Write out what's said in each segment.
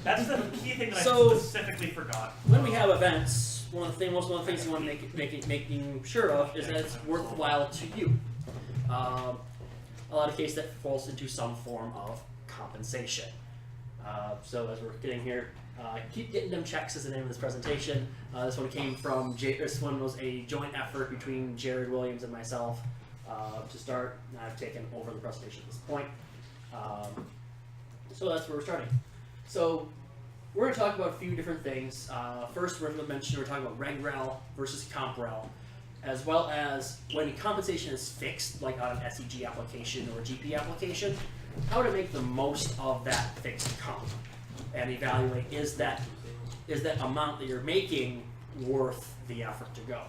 That's the key thing that I specifically forgot. When we have events, one of the things you want to making sure of is that it's worthwhile to you. A lot of cases that falls into some form of compensation. So as we're getting here, keep getting them checks is the name of this presentation. This one came from this one was a joint effort between Jared Williams and myself to start. I've taken over the presentation at this point. So that's where we're starting. So we're going to talk about a few different things. First, we're talking about reg-rel versus comp-rel, as well as when compensation is fixed, like on an SEG application or a GP application, how to make the most of that fixed comp and evaluate is that amount that you're making worth the effort to go.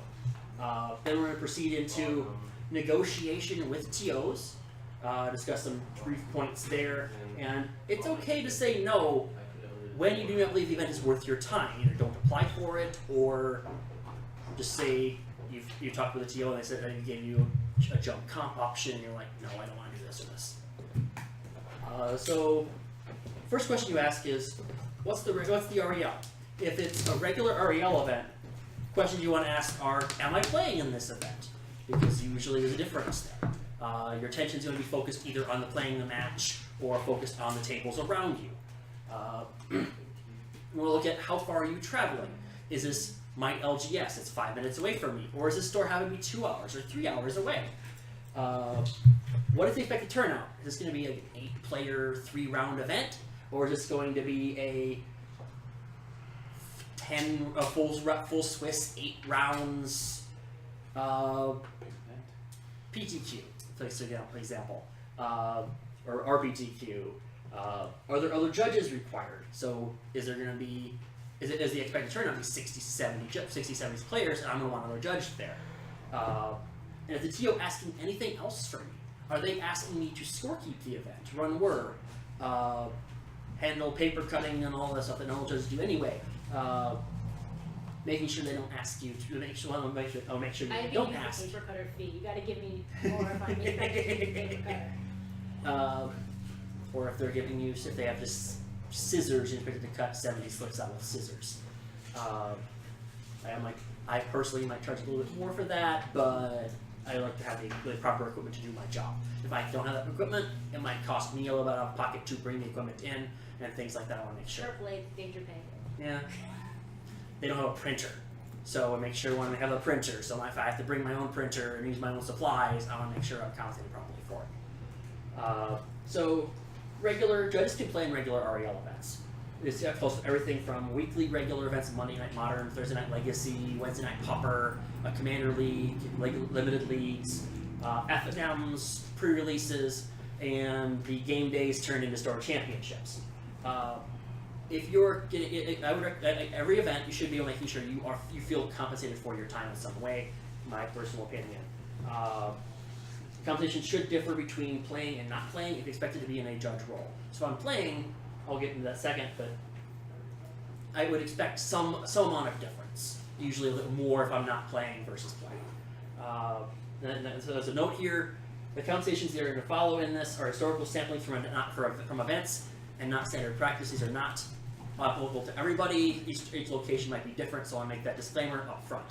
Then we're going to proceed into negotiation with TOs, discuss some brief points there, and it's okay to say no when you do not believe the event is worth your time. Either don't apply for it, or just say you talked with a TO and they said they gave you a jump comp option, and you're like, no, I don't want to do this or this. So, first question you ask is, what's the REL? If it's a regular REL event, questions you want to ask are, am I playing in this event? Because usually there's a difference there. Your attention is going to be focused either on playing the match or focused on the tables around you. We'll look at how far are you traveling. Is this my LGS? It's 5 minutes away from me. Or is this store having me 2 hours or 3 hours away? What is the expected turnout? Is this going to be an 8-player, 3-round event? Or is this going to be a full Swiss 8 rounds PTQ, for example, or RPTQ? Are there other judges required? So is there going to be, is the expected turnout be 60, 70 players, and I'm going to want another judge there? And is the TO asking anything else from me? Are they asking me to scorekeep the event, run word, handle paper cutting and all that stuff that normal judges do anyway? Making sure they don't ask you to make sure you don't ask. I paper cutter fee. You got to give me more if I'm paper cutter. Or if they're giving you, if they have just scissors, you're expected to cut 70 slips out with scissors. I personally might charge a little bit more for that, but I like to have the proper equipment to do my job. If I don't have that equipment, it might cost me a little bit out of pocket to bring the equipment in and things like that. I want to make sure. Sharp blade, danger pain. Yeah. They don't have a printer, so I make sure when they have a printer. So if I have to bring my own printer and use my own supplies, I want to make sure I'm compensated properly for it. So regular judges can play in regular REL events. It's close to everything from weekly regular events, Monday Night Modern, Thursday Night Legacy, Wednesday Night Popper, a Commander League, limited leagues, FNMs, pre-releases, and the game days turned into store championships. If you're getting, every event, you should be making sure you feel compensated for your time in some way. My personal opinion. Compensation should differ between playing and not playing if you're expected to be in a judge role. So if I'm playing, I'll get into that second, but I would expect some amount of difference. Usually a little more if I'm not playing versus playing. So there's a note here. The compensations that are going to follow in this are historical sampling from events and not standard practice. These are not applicable to everybody. Each location might be different, so I'll make that disclaimer up front.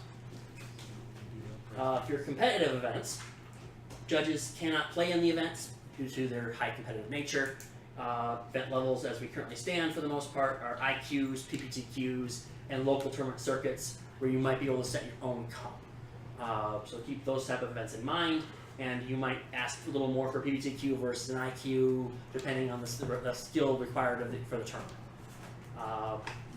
If you're competitive events, judges cannot play in the events due to their high competitive nature. Event levels, as we currently stand for the most part, are IQs, PPTQs, and local tournament circuits where you might be able to set your own comp. So keep those type of events in mind, and you might ask a little more for PPTQ versus an IQ, depending on the skill required for the tournament.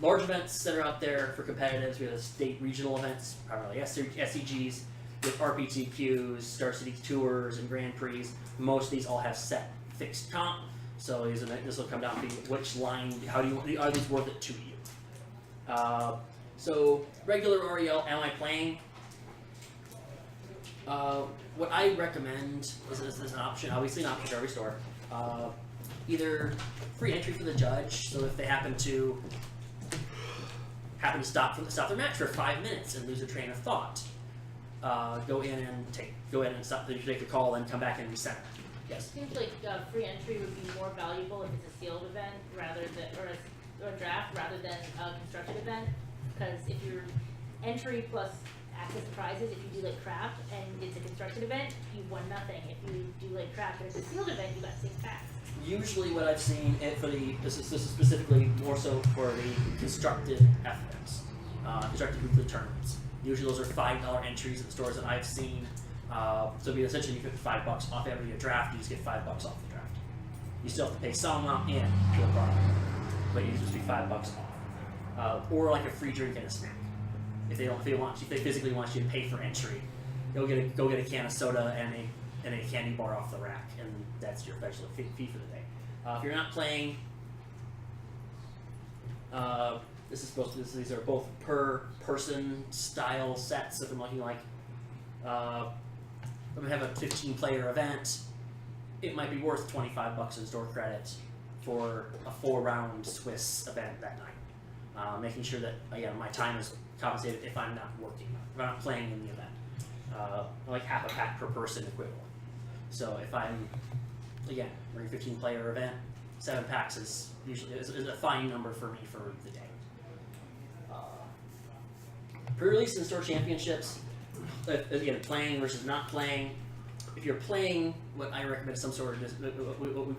Large events that are out there for competitives, we have the state regional events, primarily SEGs, with RPTQs, Star City Tours, and Grand Prix. Most of these all have set fixed comp, so this will come down to which line, are these worth it to you? So regular REL, am I playing? What I recommend is an option, obviously an option for every store. Either free entry for the judge, so if they happen to stop their match for 5 minutes and lose a train of thought, go in and stop. They take the call and come back and recenter. Yes. Seems like free entry would be more valuable if it's a sealed event rather than, or or draft rather than a constructed event, because if you're entry plus access to prizes, if you do like craft and it's a constructed event, you won nothing. If you do like craft and it's a sealed event, you got 6 packs. Usually what I've seen, and for this is specifically more so for the constructed FMs, constructed weekly tournaments. Usually those are $5 entries at the stores that I've seen. So essentially you get $5 off every draft, you just get $5 off the draft. You still have to pay some amount in to the product, but you just be $5 off. Or like a free drink and a snack. If they physically want you to pay for entry, go get a can of soda and a candy bar off the rack, and that's your special fee for the day. If you're not playing, these are both per person style sets. If I'm looking like, I'm gonna have a 15-player event, it might be worth $25 in store credit for a 4-round Swiss event that night. Making sure that my time is compensated if I'm not working, if I'm not playing in the event. Like half a pack per person equivalent. So if I'm, again, we're a 15-player event, 7 packs is usually is a fine number for me for the day. Pre-release and store championships, again, playing versus not playing. If you're playing, what I recommend is some sort of,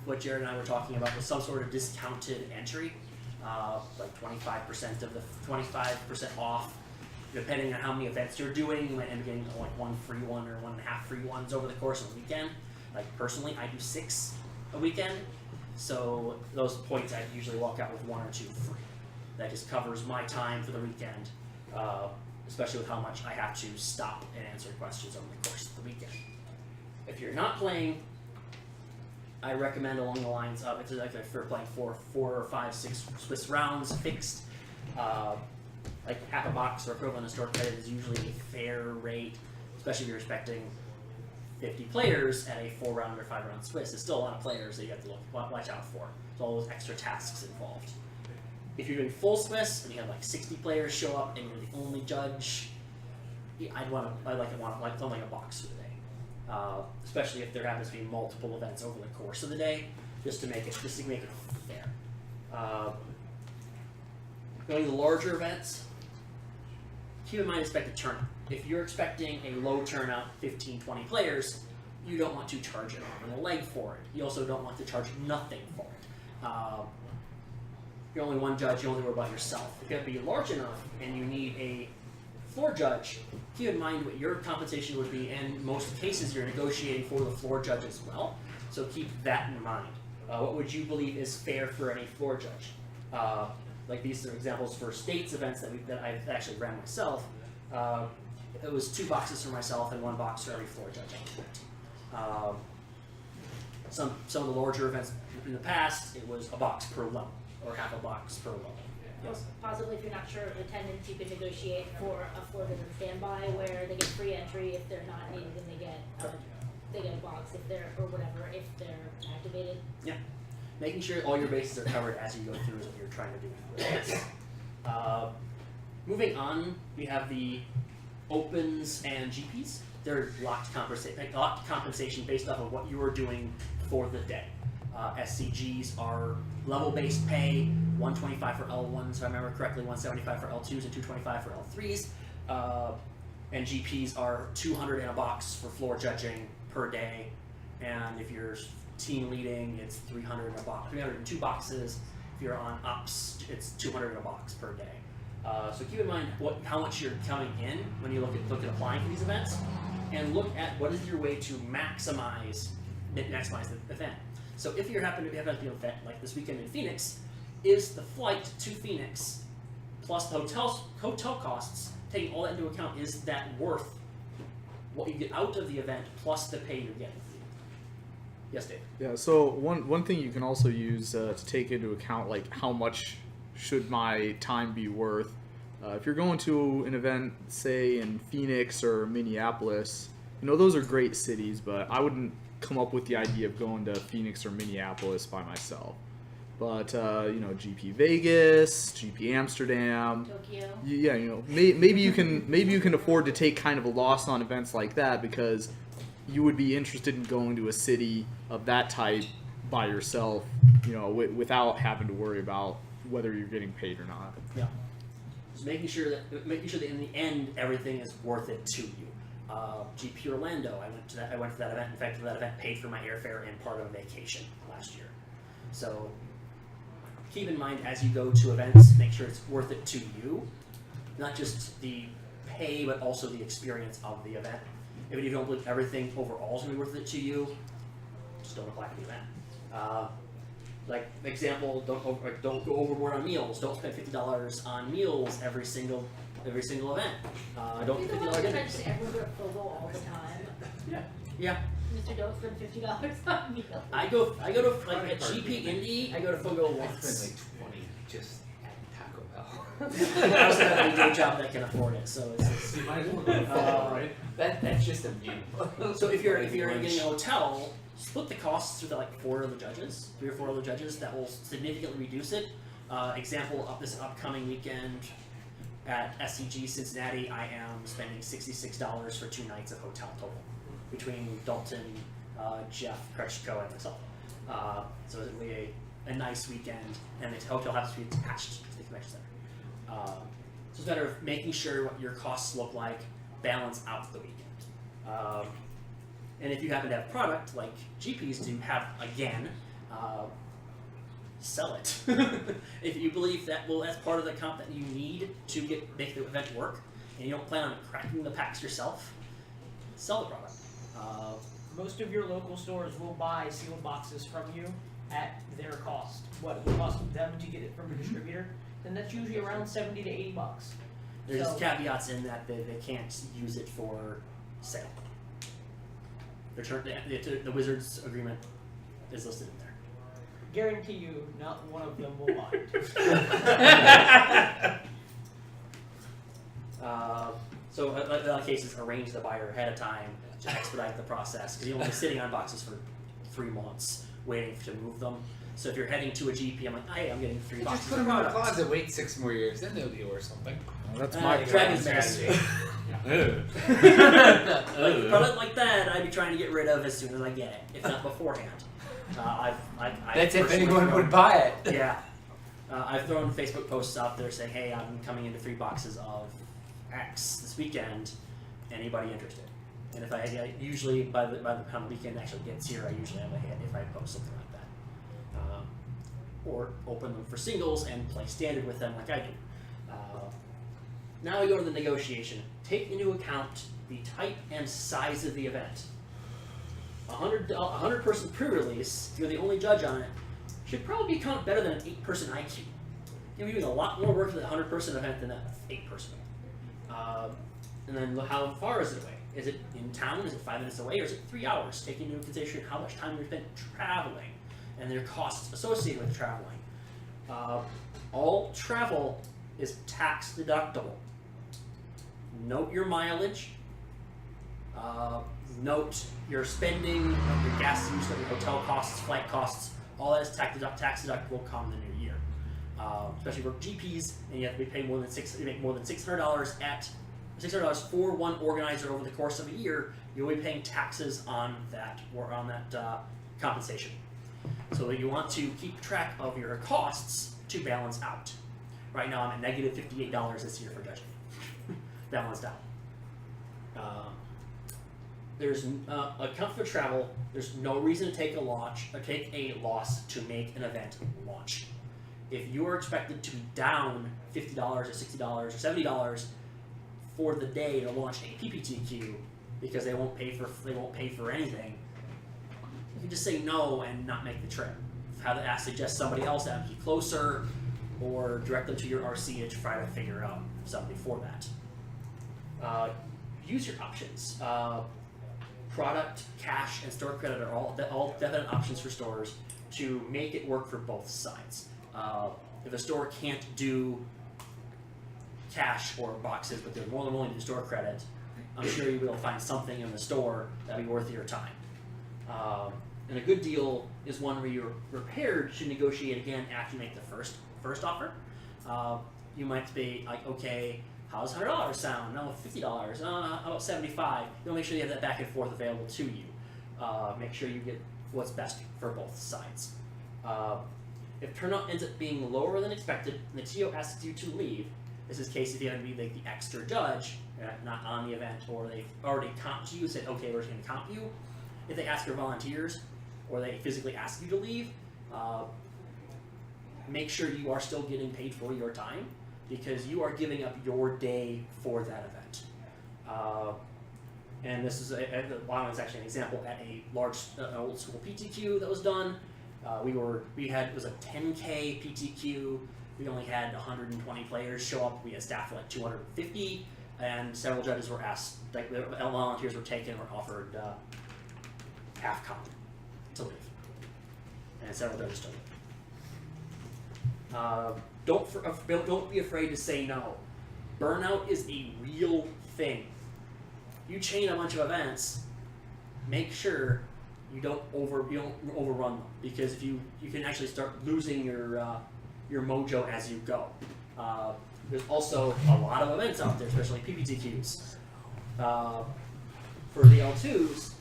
what Jared and I were talking about was some sort of discounted entry, like 25% off. Depending on how many events you're doing, you might end up getting like 1 free one or 1.5 free ones over the course of the weekend. Like personally, I do 6 a weekend, so those points I usually walk out with 1 or 2 free. That just covers my time for the weekend, especially with how much I have to stop and answer questions over the course of the weekend. If you're not playing, I recommend along the lines of, it's like if you're playing 4 or 5, 6 Swiss rounds fixed. Like half a box or equivalent of store credit is usually a fair rate, especially if you're expecting 50 players at a 4-round or 5-round Swiss. It's still a lot of players that you have to watch out for. There's all those extra tasks involved. If you're doing full Swiss and you have like 60 players show up and you're the only judge, I'd like something like a box for the day. Especially if there happens to be multiple events over the course of the day, just to make it fair. Going to the larger events, keep in mind expected turnout. If you're expecting a low turnout, 15, 20 players, you don't want to charge an arm and a leg for it. You also don't want to charge nothing for it. You're only one judge, you only worry about yourself. If you have to be large enough and you need a floor judge, keep in mind what your compensation would be, and in most cases you're negotiating for the floor judge as well, so keep that in mind. What would you believe is fair for any floor judge? Like these are examples for states events that I've actually ran myself. It was 2 boxes for myself and 1 box for every floor judge on the event. Some of the larger events in the past, it was a box per level, or half a box per level. Yes. Possibly, if you're not sure of attendance, you can negotiate for a floor visit standby where they get free entry if they're not needed, and they get a box if they're, or whatever, if they're activated. Yeah. Making sure all your bases are covered as you go through is what you're trying to do. Moving on, we have the opens and GPs. They're locked compensation based off of what you are doing for the day. SCGs are level-based pay, 125 for L1s, if I remember correctly, 175 for L2s, and 225 for L3s. And GPs are 200 in a box for floor judging per day. And if you're team leading, it's 300 in a box, 300 in 2 boxes. If you're on ops, it's 200 in a box per day. So keep in mind how much you're coming in when you look at applying for these events, and look at what is your way to maximize the event. So if you happen to have an event like this weekend in Phoenix, is the flight to Phoenix plus the hotel costs, taking all that into account, is that worth what you get out of the event plus the pay you're getting? Yes, Dave. Yeah, so one thing you can also use to take into account, like how much should my time be worth. If you're going to an event, say in Phoenix or Minneapolis, those are great cities, but I wouldn't come up with the idea of going to Phoenix or Minneapolis by myself. But GP Vegas, GP Amsterdam, Tokyo. Yeah, maybe you can afford to take kind of a loss on events like that, because you would be interested in going to a city of that type by yourself, without having to worry about whether you're getting paid or not. Yeah. Just making sure that in the end everything is worth it to you. GP Orlando, I went for that event. In fact, that event paid for my airfare and part of a vacation last year. So keep in mind as you go to events, make sure it's worth it to you, not just the pay, but also the experience of the event. If you don't believe everything overall is going to be worth it to you, just don't apply for the event. Like example, don't go overboard on meals. Don't spend $50 on meals every single event. Don't You're the $50 one that dinners. mentions everyone go to Fogo all the time. Yeah, Mr. Don't spend $50 on meals. I go to like at GP Indy. I go to Fogo I once. spend like 20 just at Taco Bell. I also have a day job that can afford it, so it's You might as well go to Fogo, right? That's just a view. so if you're getting a hotel, split the costs with like 3 or 4 other judges. That will significantly reduce it. Example of this upcoming weekend at SCG Cincinnati, I am spending $66 for 2 nights of hotel total between Dalton, Jeff, Kretschko, and myself. So it'll be a nice weekend, and the hotel has to be attached to the convention center. So it's a matter of making sure what your costs look like, balance out the weekend. And if you happen to have product like GPs do have, again, sell it. If you believe that, well, that's part of the comp that you need to make the event work, and you don't plan on cracking the packs yourself, sell the product. Most of your local stores will buy sealed boxes from you at their cost. What it would cost them to get it from a distributor, then that's usually around $70 to $80. There's So- caveats in that they can't use it for sale. The Wizards agreement is listed in there. Guarantee you, not one of them will buy it. So in a lot of cases, arrange the buyer ahead of time to expedite the process, because you'll be sitting on boxes for 3 months waiting to move them. So if you're heading to a GP, I'm like, hey, I'm getting 3 boxes Just put of them in the product. closet, wait 6 more years, then they'll be worth something. Well, that's my Dragon's strategy. Like product like that, I'd be trying to get rid of as soon as I get it, if not beforehand. That's if personally anyone thrown- would buy it. Yeah. I've thrown Facebook posts out there saying, hey, I'm coming into 3 boxes of X this weekend. Anybody interested? And if I usually by the time the weekend actually gets here, I usually have a hit if I post something like that. Or open them for singles and play standard with them like I do. Now we go to the negotiation. Take into account the type and size of the event. 100 person pre-release, if you're the only judge on it, should probably count better than an 8-person IQ. You're doing a lot more work for the 100-person event than that 8-person event. And then how far is it away? Is it in town? Is it 5 minutes away? Or is it 3 hours? Taking into consideration how much time you spent traveling and their costs associated with traveling. All travel is tax deductible. Note your mileage. Note your spending, your gas use, your hotel costs, flight costs. All that is tax deductible come the new year. Especially for GPs, and you have to be paying more than $600 for one organizer over the course of a year. You'll be paying taxes on that compensation. So you want to keep track of your costs to balance out. Right now, I'm at negative $58 this year for judging. Balanced out. There's account for travel. There's no reason to take a loss to make an event launch. If you are expected to be down $50 or $60 or $70 for the day to launch a PPTQ because they won't pay for anything, you can just say no and not make the trip. Suggest somebody else that would be closer, or direct them to your RC to try to figure out something for that. Use your options. Product, cash, and store credit are all definite options for stores to make it work for both sides. If a store can't do cash or boxes, but they're more than willing to do store credit, I'm sure you will find something in the store that'll be worth your time. And a good deal is one where you're prepared to negotiate again after you make the first offer. You might be like, okay, how does $100 sound? No, $50. How about $75? You'll make sure you have that back and forth available to you. Make sure you get what's best for both sides. If turnout ends up being lower than expected, and the TO asks you to leave, this is case if you have to be like the extra judge, not on the event, or they've already comped you, said, okay, we're just going to comp you. If they ask for volunteers, or they physically ask you to leave, make sure you are still getting paid for your time, because you are giving up your day for that event. And this is it's actually an example at a large old school PTQ that was done. It was a 10K PTQ. We only had 120 players show up. We had staff for like 250, and several judges were asked, like volunteers were taken or offered half comp to leave, and several judges took it. Don't be afraid to say no. Burnout is a real thing. You chain a bunch of events, make sure you don't overrun them, because if you can actually start losing your mojo as you go. There's also a lot of events out there, especially PPTQs. For the L2s,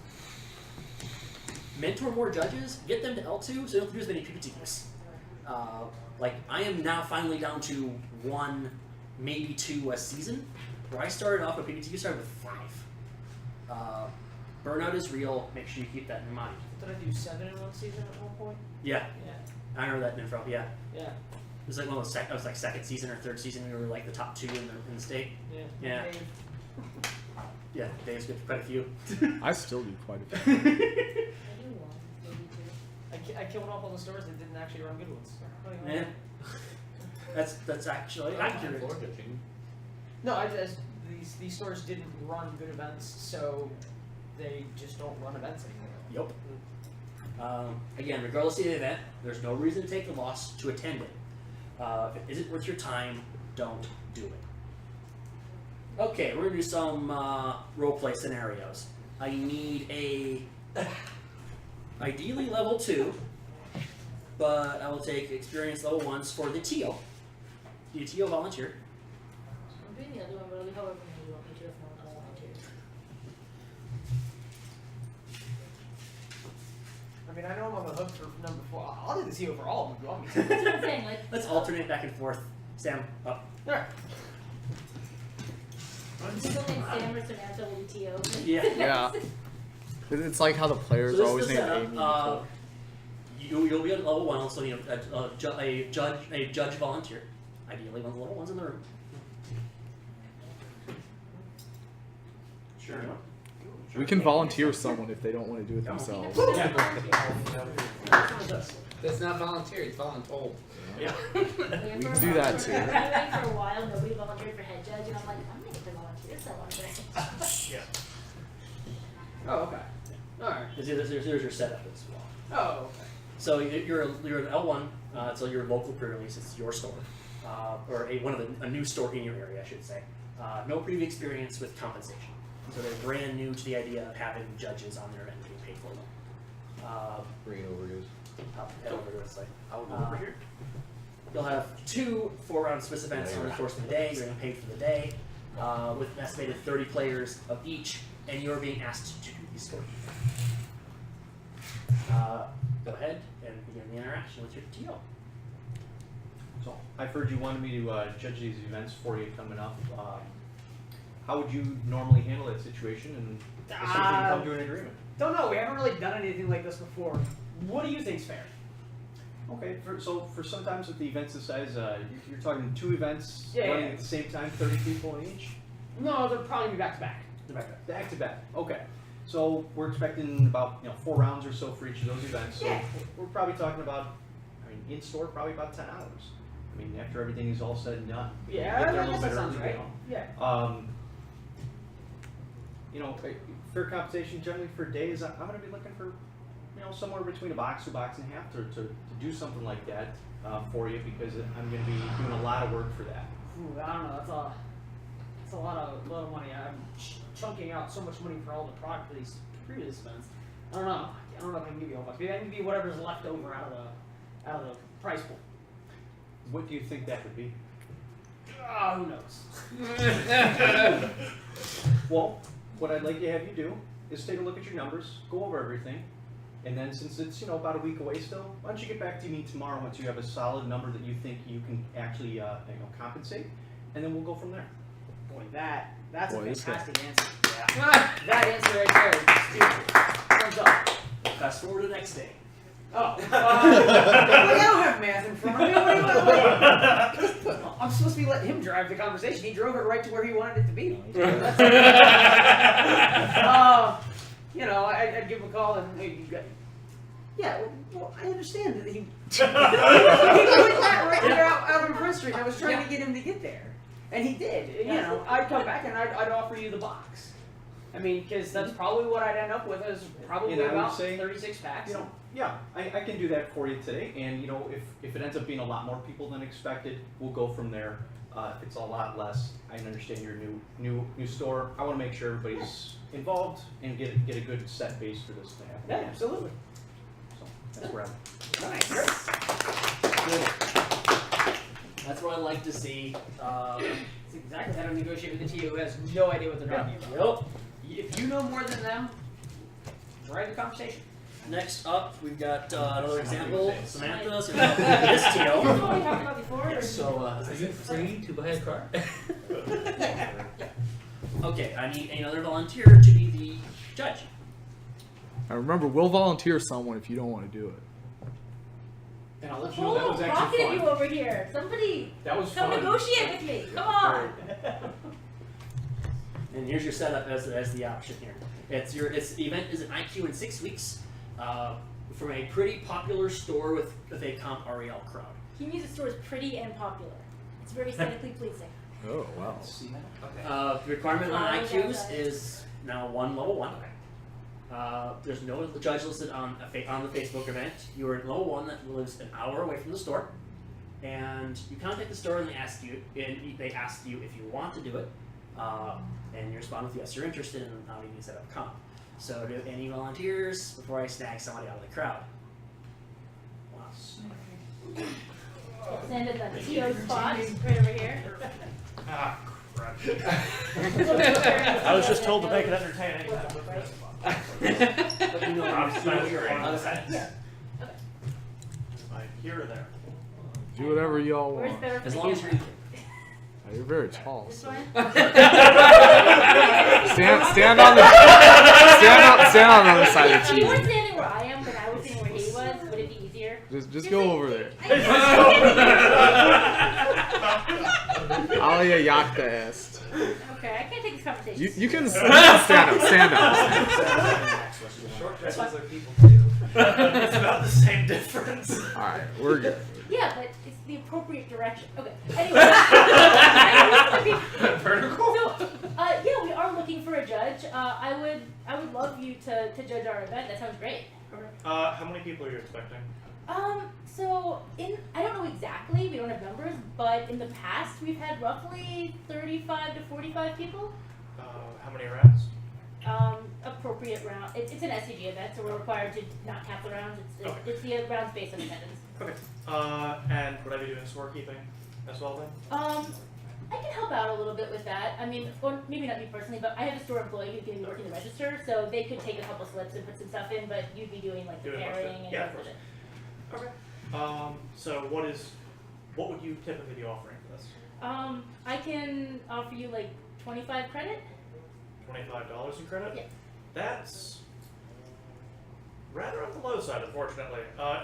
mentor more judges, get them to L2 so you don't have to do as many PPTQs. Like, I am now finally down to 1, maybe 2 a season, where I started off with PPTQ, started with 5. Burnout is real, make sure you keep that in mind. Did I do 7 in one season at one point? Yeah, Yeah. I remember that info, yeah. Yeah. It was like one of those it was like second season or third season, we were like the top 2 in the state. Yeah. Yeah. Dave. Yeah, Dave's good for quite a few. I still do quite a few. I do one, maybe 2. I killed off all the stores that didn't actually run good ones. Yeah. That's actually accurate. No, I just these stores didn't run good events, so they just don't run events anymore. Yep. Again, regardless of the event, there's no reason to take the loss to attend it. If it isn't worth your time, don't do it. Okay, we're gonna do some roleplay scenarios. I need a ideally level 2, but I will take experience level 1s for the TO. Do you TO volunteer? I'm doing the other one, but I'll do however many you want me to if no one else volunteers. I mean, I know I'm on the hook for number 4. I'll do the CO for all of them if you want me to. That's what I'm saying, like. Let's alternate back and forth. Sam, up. Alright. People think Sam or Samantha will be TO. Yeah. Yeah. It's like how the players So are always this is the named setup. Amy. You'll be at level 1, also need a judge volunteer. Ideally, one of the level 1s in the room. Sure. We can volunteer someone if they don't want to do it themselves. That's not volunteer, it's voluntold. Yeah. We can do that too. Anyway, for a while, nobody volunteered for head judge, and I'm like, I'm gonna get the volunteers that want to. Yeah. Oh, okay. Alright, there's your setup as well. Oh, okay. So you're an L1, so your local pre-release, it's your store. Or a new store in your area, I should say. No previous experience with compensation. So they're brand new to the idea of having judges on their end being paid for them. Bring it over, guys. Head over to the site. I'll go over here. You'll have 2 4-round Swiss events over the course of the day. You're getting paid for the day, with an estimated 30 players of each, and you're being asked to do these stories. Go ahead and begin the interaction with your TO. So I've heard you wanted me to judge these events for you coming up. How would you normally handle that situation and assuming you come to an agreement? Don't know, we haven't really done anything like this before. What do you think's fair? Okay, so for sometimes with the events this size, you're talking 2 events Yeah, running yeah. at the same time, 30 people in each? No, they'll probably be back to back. Back to back, okay. So we're expecting about 4 rounds or so for each of those events. So Yeah. we're probably talking about, in store, probably about 10 hours. I mean, after everything is all said and done. Yeah, Get there I a guess little that bit sounds early, right. Yeah. Fair compensation generally for a day is I'm going to be looking for, somewhere between a box to a box and a half to do something like that for you, because I'm going to be doing a lot of work for that. Ooh, I don't know. That's a lot of money. I'm chunking out so much money for all the product for these previous events. I don't know. I don't know if I can give you a whole bunch. Maybe I can give you whatever's left over out of the price pool. What do you think that would be? Who knows? Well, what I'd like to have you do is take a look at your numbers, go over everything, And then since it's about a week away still, why don't you get back to me tomorrow once you have a solid number that you think you can actually compensate, and then we'll go from there. Boy, that's Boy, a this guy. fantastic answer. Yeah. That answer right there is stupid. Thumbs up. Fast forward to the next day. Oh. Like, I don't have math in front of me. What do you want? I'm supposed to be letting him drive the conversation. He drove it right to where he wanted it to be. I'd give him a call and, hey, you got... Yeah, well, I understand that he put that right there out on Prince Street. I was trying to get him to get there. And he did. I'd come back and I'd offer you the box. I mean, because that's probably what I'd end up with is probably And I would about say, 36 packs. Yeah, I can do that for you today, and if it ends up being a lot more people than expected, we'll go from there. If it's a lot less, I understand your new store. I want to make sure everybody's involved and get a good set base for this to happen. Yeah, absolutely. So that's where I'm. Nice. That's what I like to see. That's exactly how to negotiate with the TO who has no idea what they're talking about. If you know more than them, drive the conversation. Next up, we've got another example. Samantha's going to help with this That's TO. what we talked about before. Yes, so, Are you free to buy a car? okay, I need another volunteer to be the judge. Now remember, we'll volunteer someone if you don't want to do it. And I'll let you know that was actually Talking to fun. you over here. Somebody That was come fun. negotiate with me. Come on. And here's your setup as the option here. The event is an IQ in 6 weeks from a pretty popular store with a comp REL crowd. He means the store is pretty and popular. It's very aesthetically pleasing. Oh wow. The requirement on IQs is now level 1. There's no judge listed on the Facebook event. You are in level 1 that lives an hour away from the store, and you contact the store and they ask you if you want to do it, and you respond with yes, you're interested in how you can set up comp. So, do any volunteers before I snag somebody out of the crowd? Send it the TO spot right over here. Ah, crap. I I was just told to make it entertaining. But you know, obviously, you're on the side. Like here or there. Do whatever y'all Where's want. better for As the long as camera? you're You're very tall. This So. one? Stand on the other side of If the you were TV. standing where I am, but I was standing where he was, would it be easier? Just go over there. Okay, Alia Yakta est. I can't take this conversation. You can stand up. Short dresses are people too. It's about the same difference. All right, we're good. Yeah, but it's the appropriate direction. Okay. Anyway. Vertical? So, yeah, we are looking for a judge. I would love you to judge our event. That sounds great. How many people are you expecting? So I don't know exactly. We don't have numbers, but in the past we've had roughly 35 to 45 people. How many rounds? Appropriate round. It's an SCG event, so we're required to not cap the rounds. It's the rounds based on attendance. Okay. And would I be doing scorekeeping as well then? I can help out a little bit with that. I mean, or maybe not me personally, but I have a store employee who's going to be working the register, so they could take a couple slips and put some stuff in, but you'd be doing like the Doing most of it. carrying and Yeah, most of it. Okay. So what would you typically be offering for this? I can offer you like 25 credit. $25 in credit? Yeah. That's rather on the low side, unfortunately. Well,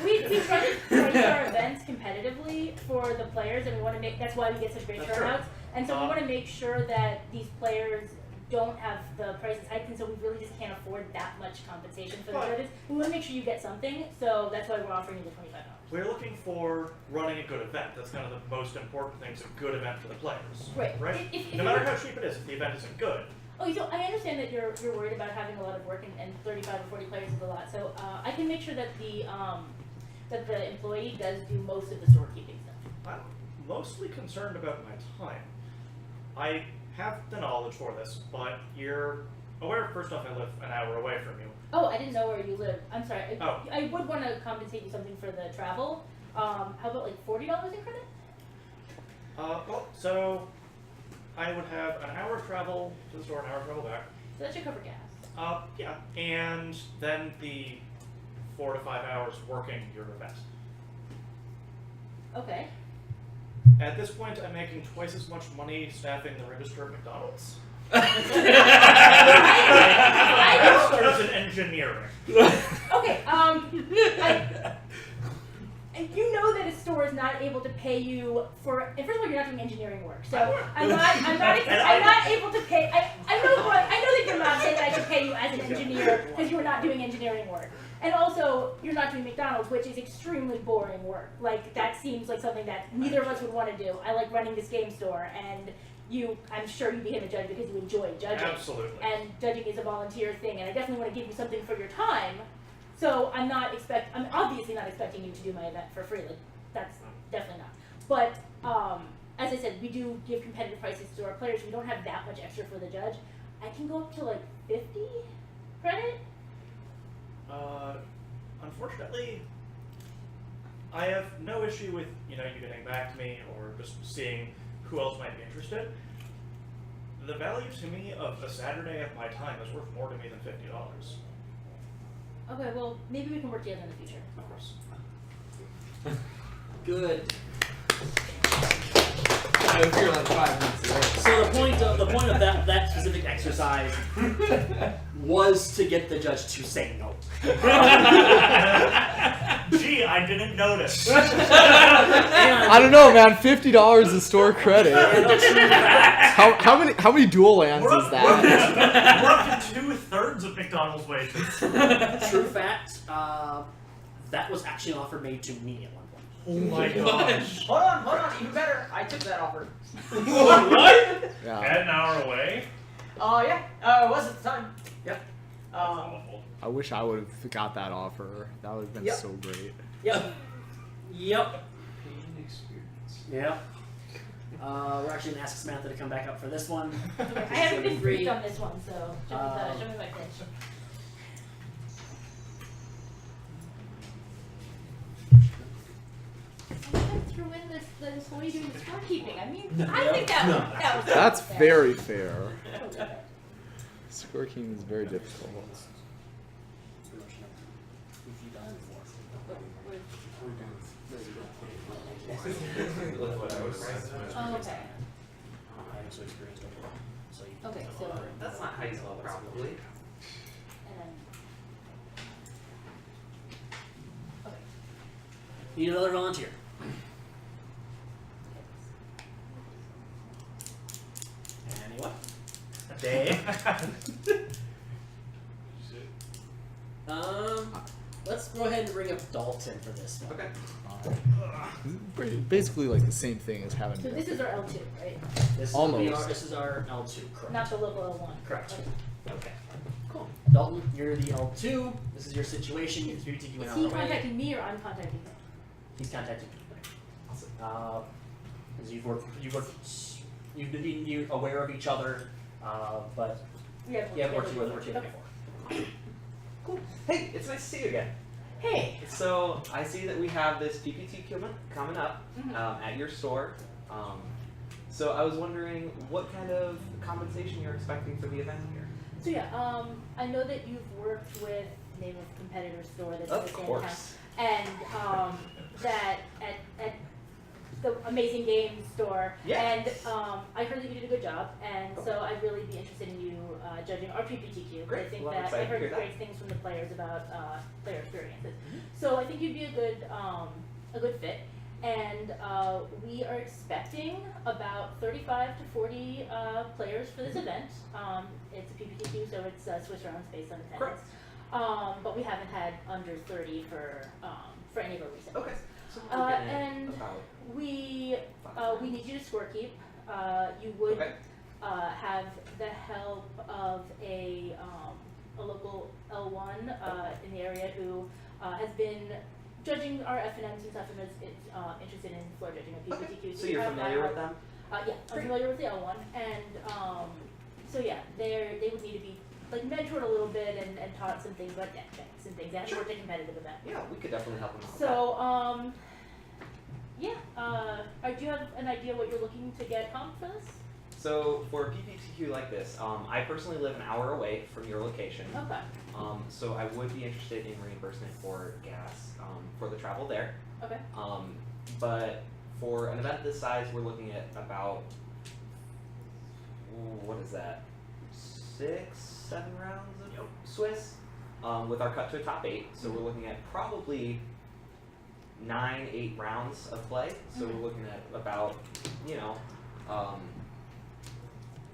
we try to price our events competitively for the players, and we want to make. That's why we get such great That's turnouts. And so we Uh, want to make sure that these players don't have the prices hiked, and so we really just can't afford that much compensation for the Right. judges. We want to make sure you get something, so that's why we're offering you the $25. We're looking for running a good event. That's kind of the most important thing. It's a good event for the players. Right. Right? If No you matter were- how cheap it is, if the event isn't good. Oh, so I understand that you're worried about having a lot of work, and 35 or 40 players is a lot. So I can make sure that the employee does do most of the storekeeping stuff. I'm mostly concerned about my time. I have the knowledge for this, but you're aware, first off, I live an hour away from you. Oh, I didn't know where you live. I'm sorry. Oh. I would want to compensate you something for the travel. How about like $40 in credit? So I would have an hour travel to the store, an hour travel back. So that should cover gas. Yeah, and then the 4 to 5 hours working your event. Okay. At this point, I'm making twice as much money staffing the register at McDonald's. I Masters in engineering. Okay, and you know that a store is not able to pay you for. And first of all, you're not doing engineering work, so I'm not able to pay. I know that you're not saying that I should pay you as an engineer because you're not doing engineering work, and also you're not doing McDonald's, which is extremely boring work. Like that seems like something that neither of us would want to do. I like running this game store, and I'm sure you became a judge because you enjoy judging. Absolutely. And judging is a volunteer thing, and I definitely want to give you something for your time. So I'm obviously not expecting you to do my event for free. Like that's definitely not. But as I said, we do give competitive prices to our players. We don't have that much extra for the judge. I can go up to like 50 credit. Unfortunately, I have no issue with you getting back to me or just seeing who else might be interested. The value to me of a Saturday of my time is worth more to me than $50. Okay, well maybe we can work together in the future. Of course. Good. I was here like 5 minutes away. So the point of that specific exercise was to get the judge to say no. Gee, I didn't notice. I don't know, man. $50 is store credit. And the true fact, How many dual lands We're is up, that? we're up to 2/3 of McDonald's wages. true fact, that was actually an offer made to me at one point. Oh my gosh. Hold on, even better. I took that offer. What? Yeah. At an hour away? Yeah. It was at the time. Yep. That's awful. I wish I would have got that offer. That would have been Yep. so great. Yep. Yep. Pain experience. Yep. We're actually gonna ask Samantha to come back up for this one. I haven't been Free. briefed on this one, so show me my pitch. Someone threw in this whole you doing the scorekeeping. I mean, I think that was That's fair. very fair. Scorekeeping is very difficult. Oh, okay. Okay, so That's not high school, probably. and then okay. Need another volunteer. Anyone? Dave? Let's go ahead and bring up Dalton for this one. Okay. Basically, like the same thing as having. So this is our L2, right? This Almost. This is our L2, correct? Not the local L1. Correct. Okay. Okay. Cool. Dalton, you're the L2. This is your situation. You can take you an Is hour he away. contacting me or I'm contacting him? He's contacting you. As you're aware of each other, but We haven't you haven't worked together together before. before. Cool. Hey, it's nice to see you again. Hey. So I see that we have this PPT coming up Mhm. at your store. So I was wondering what kind of compensation you're expecting for the event here. So yeah, I know that you've worked with name of competitor store that's in the Of same course. town, and that at the Amazing Games store, Yes. and I heard that you did a good job, and so I'd really be interested in you judging our PPTQ. Great. I think Well, I'm that I excited to heard hear that. great things from the players about player experiences. So I think you'd be a good fit. And we are expecting about 35 to 40 players for this event. It's a PPTQ, so it's Swiss rounds based on attendance. But we haven't had under 30 for any of our recent Okay. ones. So we're looking at And about we need you to scorekeep. You would Okay. have the help of a local L1 in the area who has been judging our FNMs and stuff and is interested in floor judging a PPTQ. So you're have that familiar with help. them? Yeah, I'm familiar with the L1, and so yeah, they would need to be like mentored a little bit and taught some things about deck checks and things. And worked a competitive event. Yeah, we could definitely help them out. So, do you have an idea what you're looking to get comp for this? So for a PPTQ like this, I personally live an hour away from your location. Okay. So I would be interested in reimbursement for gas for the travel there. Okay. But for an event this size, we're looking at about, what is that, 6-7 rounds of Swiss, with our cut to a top 8. So we're looking at probably 9-8 rounds of play. So we're looking at about,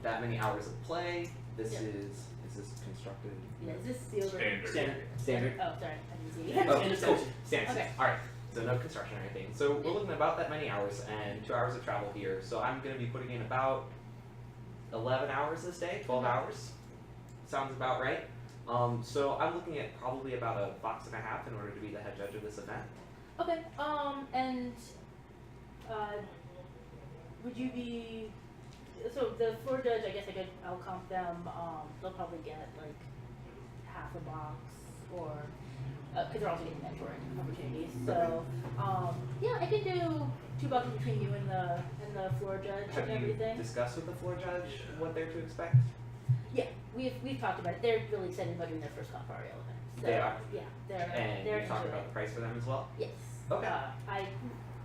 that many hours of play. This is this constructed? Yeah, is this sealed or? Standard. Oh, sorry, I didn't see. Oh, And it's standard. Okay. All right. So no construction or anything. So we're looking at about that many hours and 2 hours of travel here. So I'm going to be putting in about 11 hours this day, 12 hours. Sounds about right. So I'm looking at probably about a box and a half in order to be the head judge of this event. Okay, would you be, so the floor judge, I guess I'll comp them, they'll probably get like half a box or, cause they're also getting mentoring opportunities, so, yeah, I can do $2 between you and the floor judge Have and you everything. discussed with the floor judge what they're to expect? Yeah, we've talked about it, they're really excited about doing their first Confario event, so, They are? yeah, they're And into you talked it. about the price for them as well? Yes. Okay. I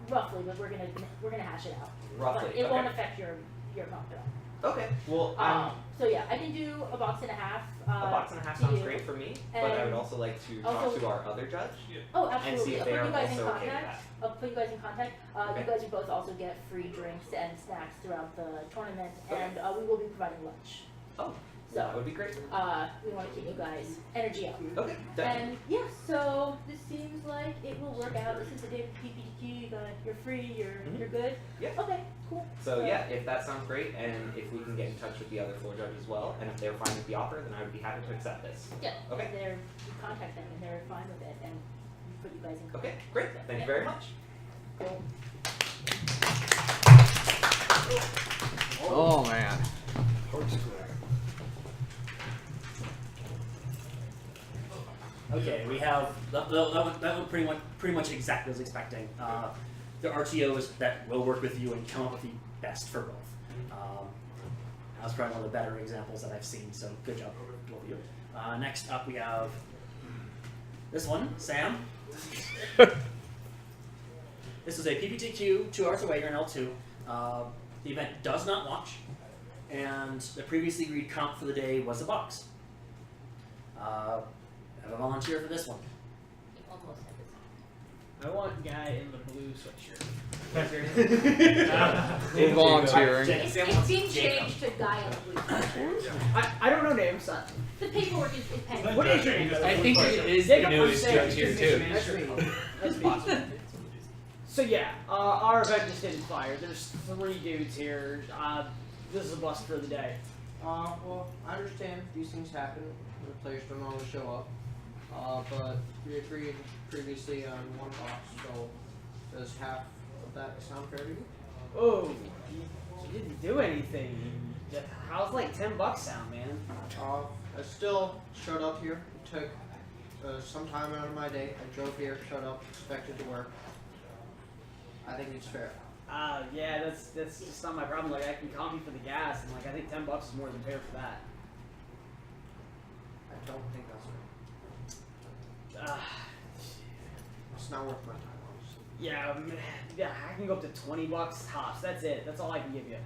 roughly, but we're gonna hash it out. Roughly. But it okay. won't affect your comp at all. Okay. Well, So yeah, I can do a box and a half. a box and a half to sounds you. great for me, but I would And also like to talk also- to our other judge Oh, and see absolutely. if I'll they put are you guys in also okay with contact. that. I'll put you guys in contact. Okay. You guys will both also get free drinks and snacks throughout the tournament, Okay. and we will be providing lunch. Oh, So that would be great. we want to keep you guys energy up. Okay, definitely. And yeah, so this seems like it will work out. This is the day of PPTQ. You're free. You're good. Yeah. Okay. Cool. So yeah, if that sounds great, and if we can get in touch with the other floor judge as well, and if they're fine with the offer, then I would be happy to accept this. Yeah. Okay. And you contact them and they're fine with it and put you guys in contact. Okay, great. Thank you very much. Cool. Oh man. Okay, we have that one pretty much exactly as I was expecting. The RTOs that will work with you and come up with the best for both. That was probably one of the better examples that I've seen. So good job, both of you. Next up, we have this one, Sam. This is a PPTQ, 2 hours away. You're in L2. The event does not launch, and the previously agreed comp for the day was a box. I have a volunteer for this one. You almost had this. I want guy in the blue sweatshirt. We're volunteering. It's being changed to guy on the blue. I don't know names. The paperwork is pending. What is your name? I think it is Jacob, the I'm newest saying, judge here too. Nice to meet you. Nice to meet you. So yeah, our event just didn't fire. There's 3 dudes here. This is a bust for the day. Well, I understand these things happen. The players don't always show up. But we agreed previously on 1 box, so does half of that sound fair to you? Oh, you didn't do anything. How's like $10 sound, man? I still showed up here. It took some time out of my day. I drove here, showed up, expected to work. I think it's fair. Yeah, that's just not my problem. Like I can comp you for the gas, and like I think $10 is more than fair for that. I don't think that's right. It's not worth my time, honestly. Yeah, man, yeah, I can go up to $20 tops. That's it. That's all I can give you.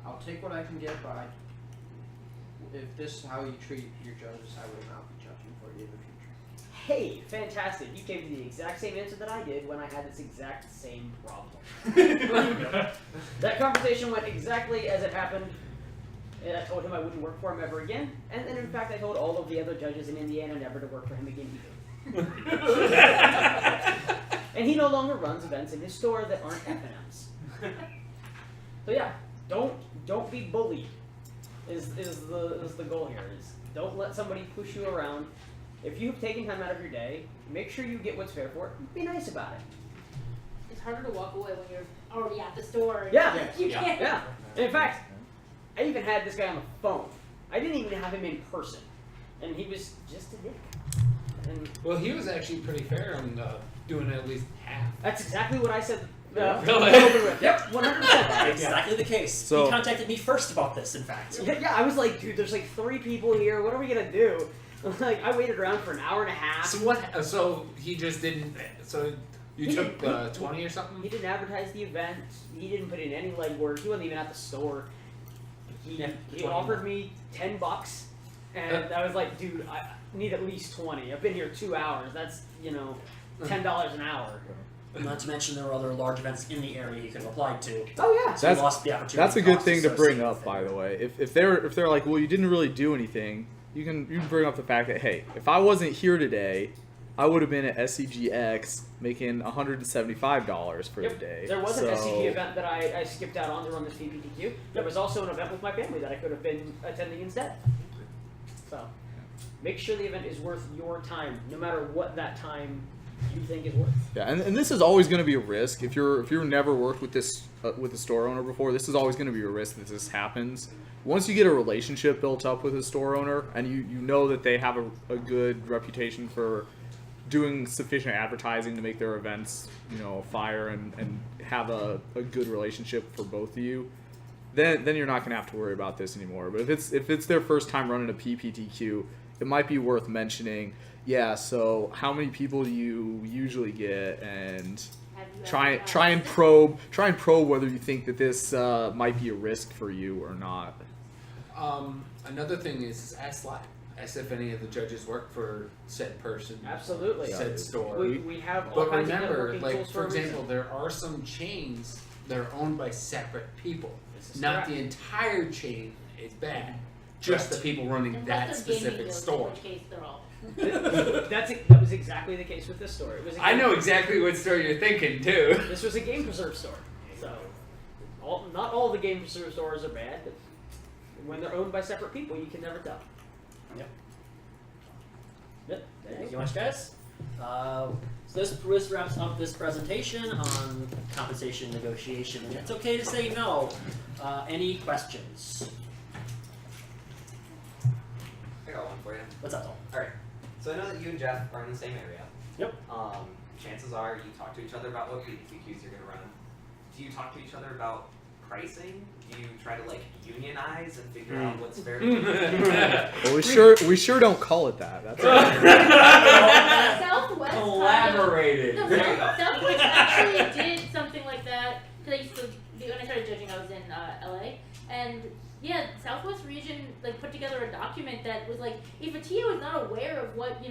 I'll take what I can get, but if this is how you treat your judges, I will not be judging for you in the future. Hey, fantastic. You gave me the exact same answer that I did when I had this exact same problem. That conversation went exactly as it happened. And I told him I wouldn't work for him ever again. And then, in fact, I told all of the other judges in Indiana never to work for him again either. And he no longer runs events in his store that aren't F&Ms. So yeah, don't be bullied. Is the goal here? Is don't let somebody push you around. If you've taken time out of your day, make sure you get what's fair for it. Be nice about it. It's harder to walk away when you're already at the store. And Yeah. You can't. Yeah. And in fact, I even had this guy on the phone. I didn't even have him in person, and he was just a dick. And Well, he was actually pretty fair on doing at least half. that's exactly what I said Yep. 100%. Exactly the case. So- He contacted me first about this, in fact. Yeah, I was like, dude, there's like 3 people here. What are we gonna do? Like, I waited around for an hour and a half. So what? So he just didn't. So you He took didn't- 20 or something. He didn't advertise the event. He didn't put in any legwork. He wasn't even at the store. He offered me $10, and I was like, dude, I need at least 20. I've been here 2 hours. That's $10 an hour. Not to mention there were other large events in the area you could have applied to. Oh yeah. So you lost the opportunity. That's a good cost thing to bring associated up, with by it. the way. If they're like, well, you didn't really do anything, you can bring up the fact that, hey, if I wasn't here today, I would have been at SCGX making $175 for the day. There was an So- SCG event that I skipped out on to run this PPTQ. There was also an event with my family that I could have been attending instead. So make sure the event is worth your time, no matter what that time you think is worth. Yeah, and this is always going to be a risk. If you've never worked with this with a store owner before, this is always going to be a risk that this happens. Once you get a relationship built up with a store owner, and you know that they have a good reputation for doing sufficient advertising to make their events, fire and have a good relationship for both of you, then you're not going to have to worry about this anymore. But if it's their first time running a PPTQ, it might be worth mentioning. Yeah, so how many people do you usually get, and Have you try and probe whether you think that this might be a risk for you or not. Another thing is ask live. Ask if any of the judges work for said person. Absolutely. Said store. We have all But kinds remember, of networking like tools for a reason. example, there are some chains that are owned by separate people. This is Not correct. the entire chain is bad. Just the people running that Unless they're gaming specific guilds, store. in which case they're all. That was exactly the case with this store. It was. I know exactly what store you're thinking too. This was a game preserve store, so not all the game preserve stores are bad, but when they're owned by separate people, you can never tell. Yep. Yep. Thank you much, guys. So this wraps up this presentation on compensation negotiation. And it's okay to say no. Any questions? I got one for you. What's up, Tom? Alright. So I know that you and Jeff are in the same area. Yep. Chances are you talk to each other about what PPTQs you're gonna run. Do you talk to each other about pricing? Do you try to unionize and figure out what's fair? Well, we sure don't call it that. That's Southwest Collaborated. No, There you go. Southwest actually did something like that. Cause I used to, when I started judging, I was in LA, and yeah, Southwest region put together a document that was like, if a TO is not aware of what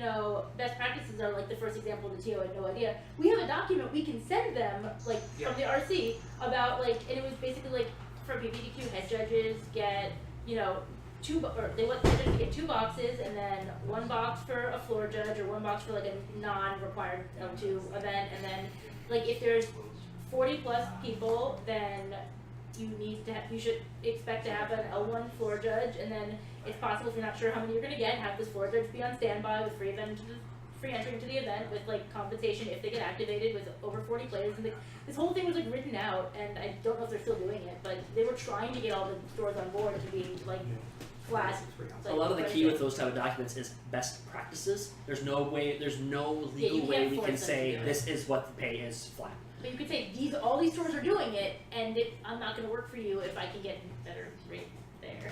best practices are, like the first example, the TO had no idea. We have a document we can send them from the RC about and it was basically for PPTQ, head judges get they want head judges to get 2 boxes, and then 1 box for a floor judge, or 1 box for a non-required L2 event, and then if there's 40 plus people, then you should expect to have an L1 floor judge, and then it's possible, if you're not sure how many you're going to get, have this floor judge be on standby with free entry into the event with compensation if they get activated with over 40 players. And this whole thing was written out, and I don't know if they're still doing it, but they were trying to get all the stores on board to be flat. A lot of the key with those type of documents is best practices. There's no legal you way can't we force can them say to do it. this is what the pay is flat. But you could say all these stores are doing it, and I'm not going to work for you if I can get a better rate there.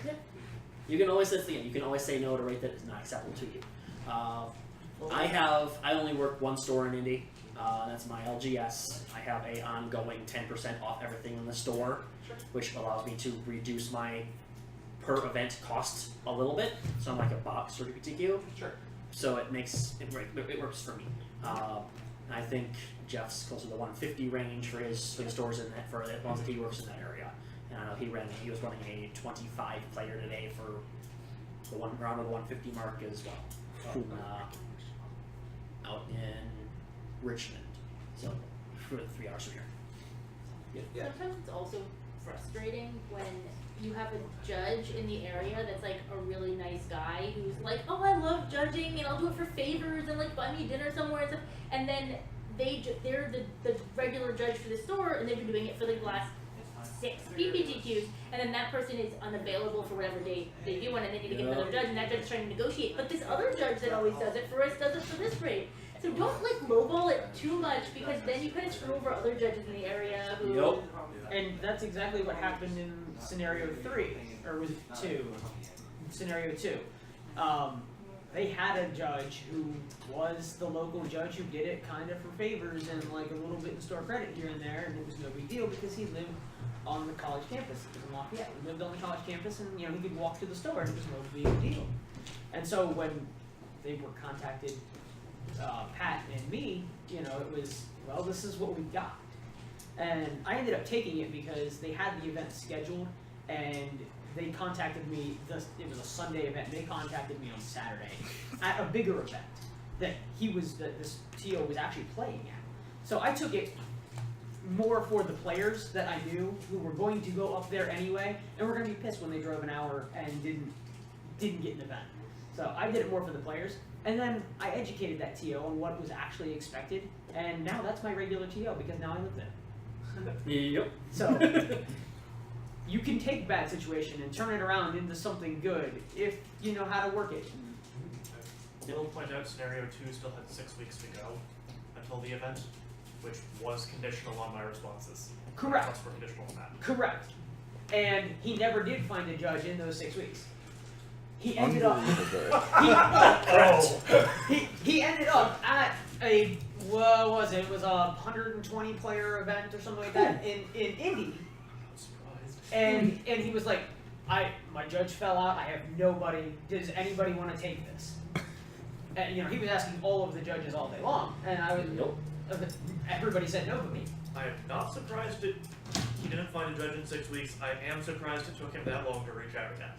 You can always say no to a rate that is not acceptable to you. I only work 1 store in Indy. That's my LGS. I have a ongoing 10% off everything in the store, which allows me to reduce my per event costs a little bit. So I'm like a box for PPTQ. Sure. So it works for me. I think Jeff's close to the 150 range for the stores in that, for as long as he works in that area. And I know he was running a 25 player today for the around the 150 mark as well. Out in Richmond, so for 3 hours from here. Yeah. Sometimes it's also frustrating when you have a judge in the area that's a really nice guy who's oh, I love judging and I'll do it for favors and buy me dinner somewhere and stuff, and then they're the regular judge for the store, and they've been doing it for the last 6 PPTQs, and then that person is unavailable for whatever day they do one, and they need to get another judge, and that judge is trying to negotiate. But this other judge that always does it for us does it for this rate. So don't like lowball it too much because then you kind of screw over other judges in the area who. Yup. And that's exactly what happened in scenario 3, or was it 2? Scenario 2. They had a judge who was the local judge who did it kind of for favors and like a little bit in store credit here and there, and it was no big deal because he lived on the college campus in Lafayette. He lived on the college campus, and he could walk to the store, and it was no big deal. And so when they were contacted, Pat and me, it was, well, this is what we got. And I ended up taking it because they had the event scheduled, and they contacted me. It was a Sunday event. They contacted me on Saturday at a bigger event that this TO was actually playing at. So I took it more for the players that I knew who were going to go up there anyway, and were going to be pissed when they drove an hour and didn't get an event. So I did it more for the players, and then I educated that TO on what was actually expected, and now that's my regular TO because now I live there. Yep. So you can take a bad situation and turn it around into something good if you know how to work it. I will point out scenario 2 still had 6 weeks to go until the event, which was conditional on my responses. Correct. Responses were conditional on that. Correct. And he never did find a judge in those 6 weeks. He ended up. He ended up at a what was it? It was a 120 player event or something like that in Indy. I'm surprised. And he was like, my judge fell out. I have nobody. Does anybody want to take this? And he was asking all of the judges all day long, and I was nope. Everybody said no but me. I am not surprised that he didn't find a judge in 6 weeks. I am surprised it took him that long to reach out again.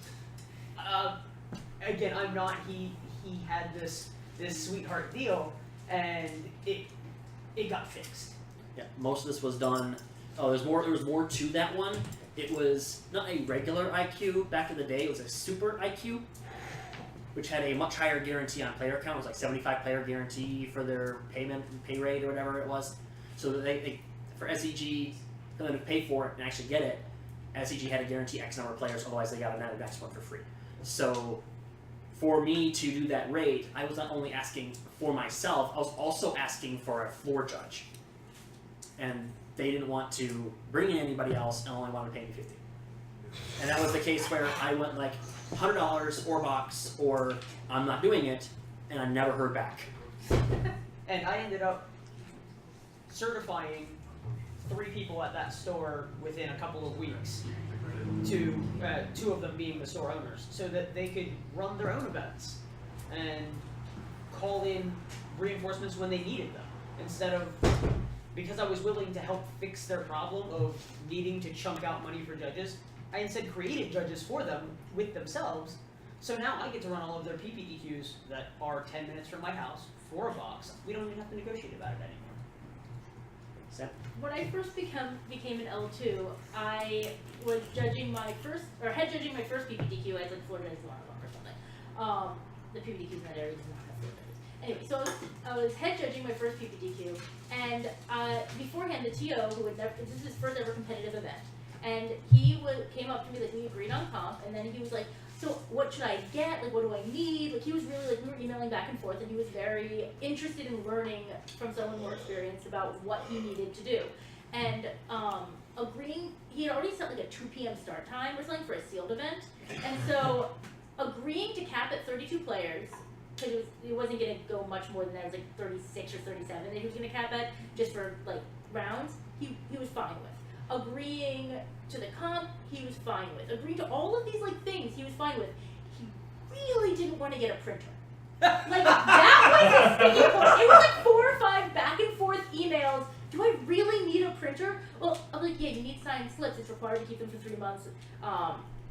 Again, I'm not. He had this sweetheart deal, and it got fixed. Yeah, most of this was done. Oh, there was more to that one. It was not a regular IQ back in the day. It was a super IQ, which had a much higher guarantee on player count. It was like 75 player guarantee for their pay rate or whatever it was. So that they for SEG, for them to pay for it and actually get it, SEG had to guarantee X number of players. Otherwise, they got an added next one for free. So for me to do that rate, I was not only asking for myself, I was also asking for a floor judge. And they didn't want to bring in anybody else and only wanted to pay me $50. And that was the case where I went like $100 or box or I'm not doing it, and I never heard back. And I ended up certifying 3 people at that store within a couple of weeks. 2 of them being the store owners, so that they could run their own events and call in reinforcements when they needed them, instead of, because I was willing to help fix their problem of needing to chunk out money for judges, I instead created judges for them with themselves, so now I get to run all of their PPTQs that are 10 minutes from my house for a box. We don't even have to negotiate about it anymore. When I first became an L2, I was head judging my first PPTQ as like floor judge one of them or something. The PPTQs in that area does not have floor judges. Anyway, so I was head judging my first PPTQ, and beforehand the TO, this is his first ever competitive event, and he came up to me, like, we agreed on comp, and then he was like, so what should I get, like, what do I need? Like, he was really, like, we were emailing back and forth, and he was very interested in learning from someone more experienced about what he needed to do. And agreeing, he had already set like a 2 p.m. start time or something for a sealed event, and so agreeing to cap at 32 players, because it wasn't going to go much more than that, it was like 36 or 37 that he was going to cap at, just for like rounds, he was fine with. Agreeing to the comp, he was fine with. Agreeing to all of these like things, he was fine with. He really didn't want to get a printer. Like, that was his sticking point. It was like 4 or 5 back and forth emails. Do I really need a printer? Well, I'm like, yeah, you need signed slips. It's required to keep them for 3 months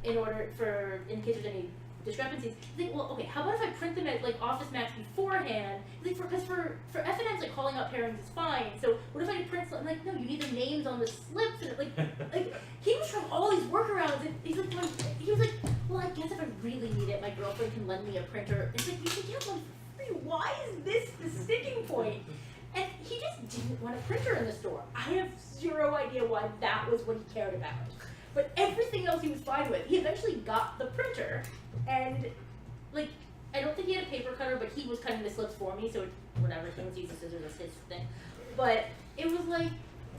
in case there's any discrepancies. He's like, well, okay, how about if I print them at like Office Max beforehand? He's like, because for FNMs, like calling out pairings is fine. So what if I print? I'm like, no, you need their names on the slips. And like he was trying all these workarounds. And he was like, well, I guess if I really need it, my girlfriend can lend me a printer. It's like, you should get one for free. Why is this the sticking point? And he just didn't want a printer in the store. I have zero idea why that was what he cared about. But everything else he was fine with. He eventually got the printer, and like I don't think he had a paper cutter, but he was cutting the slips for me, so whatever, he was using scissors as his thing. But it was like,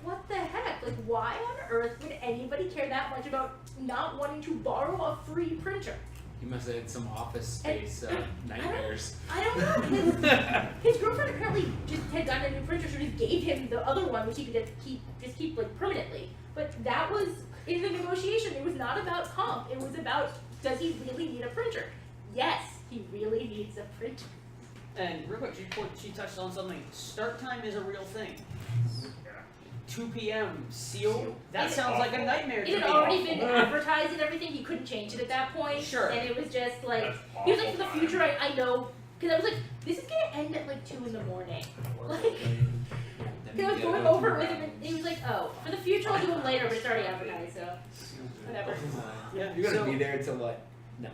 what the heck? Like, why on earth would anybody care that much about not wanting to borrow a free printer? He must have had some office space nightmares. I don't know. His girlfriend apparently just had gotten a new printer, so just gave him the other one, which he could just keep like permanently. But that was in the negotiation. It was not about comp. It was about, does he really need a printer? Yes, he really needs a printer. And real quick, she touched on something. Start time is a real thing. 2 p.m. sealed. That It- sounds like a nightmare to It me. had already been advertised and everything. He couldn't change it at that point. Sure. And it was just like, That's he was like, for awful the future, I know. Because I was like, this is going to end at like 2 in the morning. Like, because I was going over it with him, and he was like, oh, for the future I'll do them later, but it's already advertised, so whatever. Yeah, You're gonna so- be there until what? 9,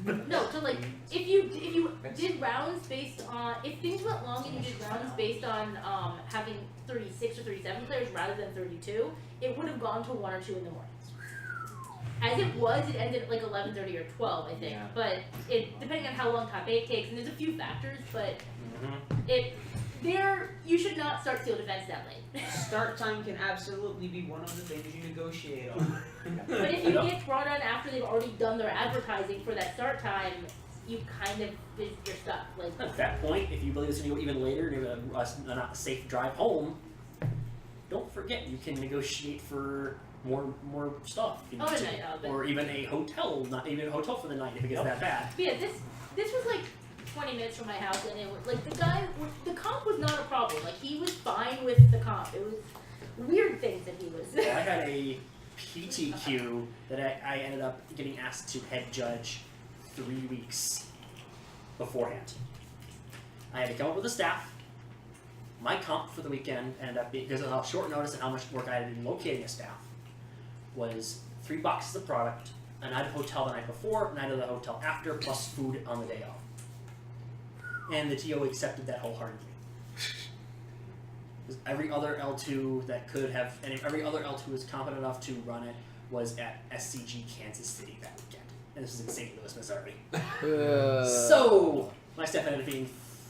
10? No, so like, if you did rounds based on, if things went long and you did rounds based on having 36 or 37 players rather than 32, it would have gone to 1 or 2 in the morning. As it was, it ended at like 11:30 or 12, I think. Yeah. But it depending on how long top 8 takes, and there's a few factors, but you should not start sealed events that late. Start time can absolutely be one of the things you negotiate on. But if you get brought on after they've already done their advertising for that start time, you kind of you're stuck. Like At that point, if you believe it's going to go even later and you have a not safe drive home, don't forget you can negotiate for more stuff. You Oh, need to- no, no, but- or even a hotel, not even a hotel for the night if it gets that bad. yeah, this was like 20 minutes from my house, and it was like the comp was not a problem. Like he was fine with the comp. It was weird things that he was. I had a PTQ that I ended up getting asked to head judge 3 weeks beforehand. I had to come up with a staff. My comp for the weekend ended up being, because of how short notice and how much work I had in locating a staff, was 3 boxes of product, a night of hotel the night before, a night of the hotel after, plus food on the day off. And the TO accepted that wholeheartedly. Because every other L2 that could have, and every other L2 was competent enough to run it was at SCG Kansas City that weekend. And this was in St. Louis, Missouri. So, my staff ended up being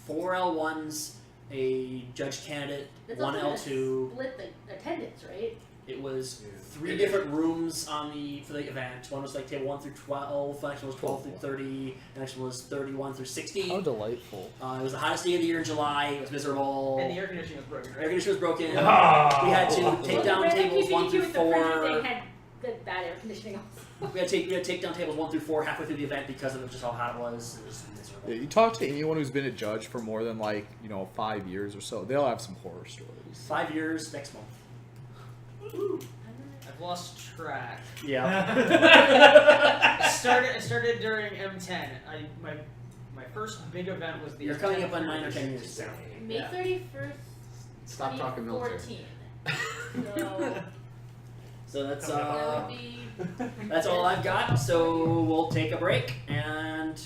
4 L1s, a judge candidate, That's 1 also L2. gonna split the attendance, right? It was 3 different rooms for the event. One was like table 1 through 12, the next one was 12 through 30, the next one was 31 through 60. How delightful. It was the hottest day of the year in July. It was miserable. And the air conditioning was broken, Air right? conditioner was broken. Oh. We had to take Well, down the random tables 1 PPQ through with the printer 4. thing had the bad air conditioning also. We had to take down tables 1 through 4 halfway through the event because of just how hot it was. It was miserable. Yeah, you talk to anyone who's been a judge for more than 5 years or so, they'll have some horror stories. 5 years next month. I've lost track. Yeah. I started during M10. My first big event was the. You're coming M10 up on 9 or 10 years. So, May yeah. 31st, Stop talking military. 2014. So that's That would be that's all I've got. So we'll take a break and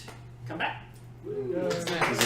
come back. What's next?